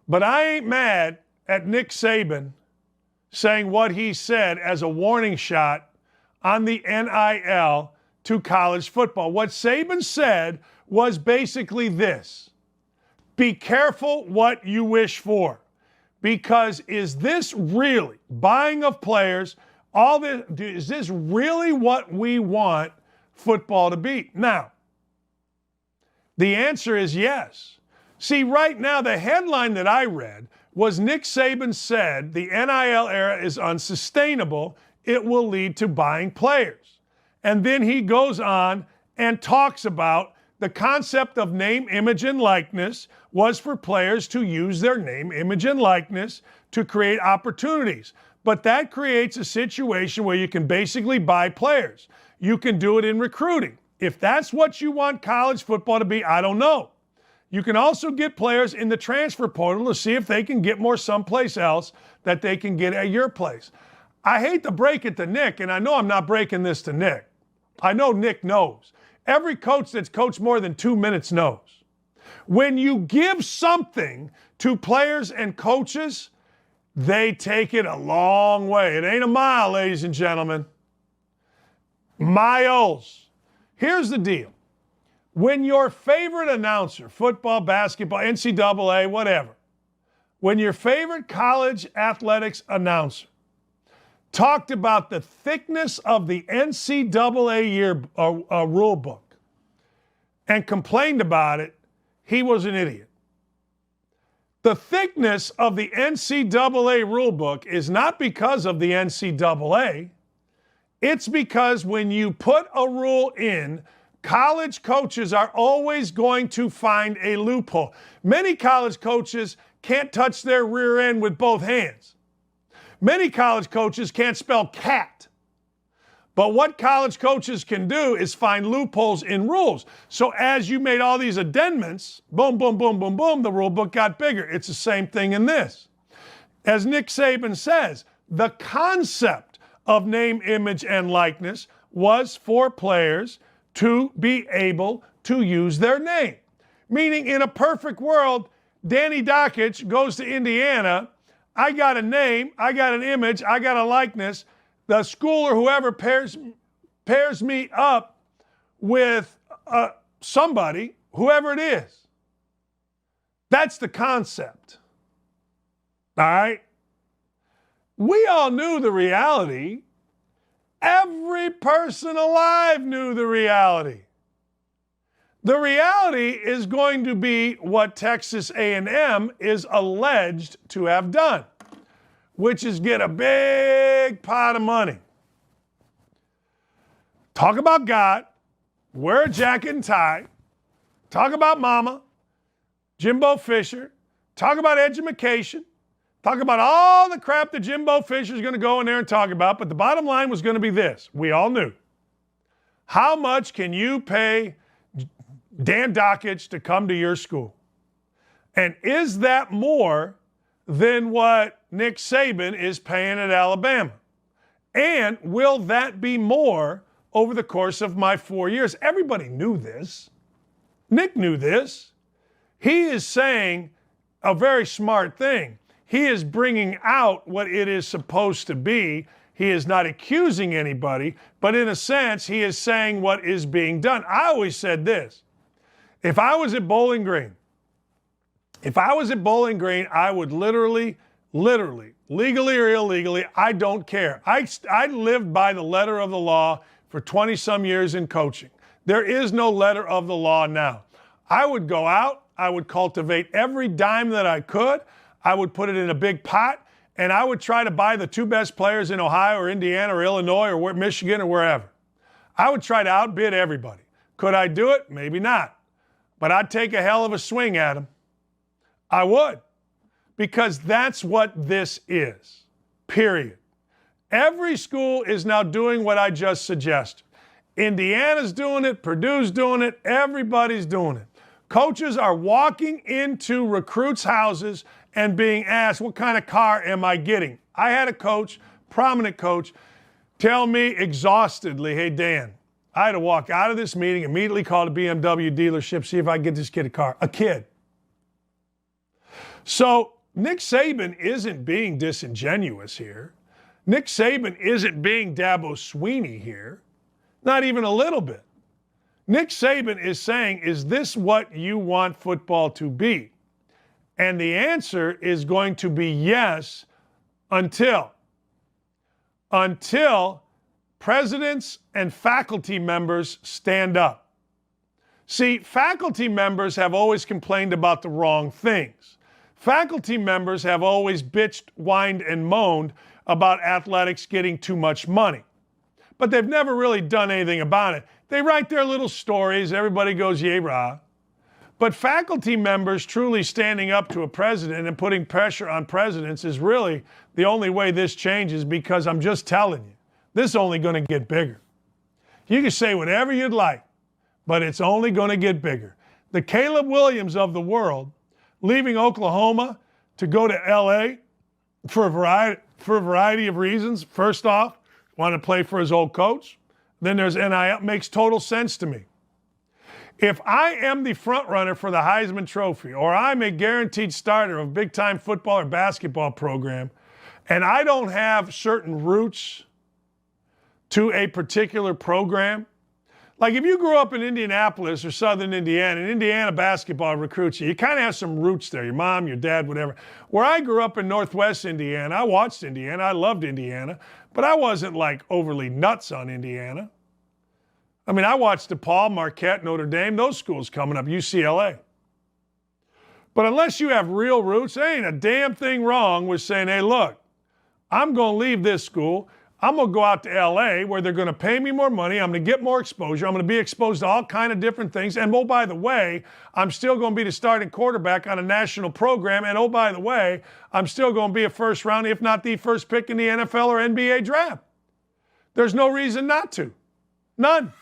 But I ain't mad at Nick Saban saying what he said as a warning shot on the NIL to college football. What Saban said was basically this: be careful what you wish for. Because is this really buying of players, all this, is this really what we want football to be? Now, the answer is yes. See, right now, the headline that I read was Nick Saban said the NIL era is unsustainable. It will lead to buying players. And then he goes on and talks about the concept of name, image, and likeness was for players to use their name, image, and likeness to create opportunities. But that creates a situation where you can basically buy players. You can do it in recruiting. If that's what you want college football to be, I don't know. You can also get players in the transfer portal to see if they can get more someplace else that they can get at your place. I hate to break it to Nick, and I know I'm not breaking this to Nick. I know Nick knows. Every coach that's coached more than 2 minutes knows. When you give something to players and coaches, they take it a long way. It ain't a mile, ladies and gentlemen. Miles. Here's the deal. When your favorite announcer, football, basketball, NCAA, whatever, when your favorite college athletics announcer talked about the thickness of the NCAA rule book and complained about it, he was an idiot. The thickness of the NCAA rule book is not because of the NCAA. It's because when you put a rule in, college coaches are always going to find a loophole. Many college coaches can't touch their rear end with both hands. Many college coaches can't spell cat. But what college coaches can do is find loopholes in rules. So as you made all these amendments, boom, boom, boom, boom, boom, the rule book got bigger. It's the same thing in this. As Nick Saban says, the concept of name, image, and likeness was for players to be able to use their name. Meaning, in a perfect world, Danny Dakich goes to Indiana. I got a name, I got an image, I got a likeness. The school or whoever pairs me up with somebody, whoever it is. That's the concept. All right? We all knew the reality. Every person alive knew the reality. The reality is going to be what Texas A&M is alleged to have done, which is get a big pot of money. Talk about God, wear a jacket and tie, talk about mama, Jimbo Fisher, talk about education, talk about all the crap that Jimbo Fisher is going to go in there and talk about, but the bottom line was going to be this. We all knew. How much can you pay Dan Dakich to come to your school? And is that more than what Nick Saban is paying at Alabama? And will that be more over the course of my 4 years? Everybody knew this. Nick knew this. He is saying a very smart thing. He is bringing out what it is supposed to be. He is not accusing anybody, but in a sense, he is saying what is being done. I always said this. If I was at Bowling Green, I would literally, legally or illegally, I don't care. I lived by the letter of the law for 20-some years in coaching. There is no letter of the law now. I would go out, I would cultivate every dime that I could, I would put it in a big pot, and I would try to buy the 2 best players in Ohio or Indiana or Illinois or Michigan or wherever. I would try to outbid everybody. Could I do it? Maybe not. But I'd take a hell of a swing at him. I would. Because that's what this is. Period. Every school is now doing what I just suggested. Indiana's doing it. Purdue's doing it. Everybody's doing it. Coaches are walking into recruits' houses and being asked, what kind of car am I getting? I had a coach, prominent coach, tell me exhaustedly, hey, Dan, I had to walk out of this meeting, immediately call the BMW dealership, see if I can get this kid a car. A kid. So Nick Saban isn't being disingenuous here. Nick Saban isn't being Dabo Swinney here. Not even a little bit. Nick Saban is saying, is this what you want football to be? And the answer is going to be yes until presidents and faculty members stand up. See, faculty members have always complained about the wrong things. Faculty members have always bitched, whined, and moaned about athletics getting too much money. But they've never really done anything about it. They write their little stories, everybody goes yay rah. But faculty members truly standing up to a president and putting pressure on presidents is really the only way this changes, because I'm just telling you, this is only going to get bigger. You can say whatever you'd like, but it's only going to get bigger. The Caleb Williams of the world, leaving Oklahoma to go to LA for a variety of reasons. First off, wanted to play for his old coach. Then there's NIL. Makes total sense to me. If I am the front runner for the Heisman Trophy, or I'm a guaranteed starter of a big-time football or basketball program, and I don't have certain roots to a particular program, like if you grew up in Indianapolis or Southern Indiana, and Indiana basketball recruits you, you kind of have some roots there, your mom, your dad, whatever. Where I grew up in Northwest Indiana, I watched Indiana, I loved Indiana, but I wasn't like overly nuts on Indiana. I mean, I watched DePaul, Marquette, Notre Dame, those schools coming up, UCLA. But unless you have real roots, there ain't a damn thing wrong with saying, hey, look, I'm going to leave this school. I'm going to go out to LA where they're going to pay me more money. I'm going to get more exposure. I'm going to be exposed to all kind of different things. And oh, by the way, I'm still going to be the starting quarterback on a national program. And oh, by the way, I'm still going to be a first round, if not the first pick in the NFL or NBA draft. There's no reason not to. None.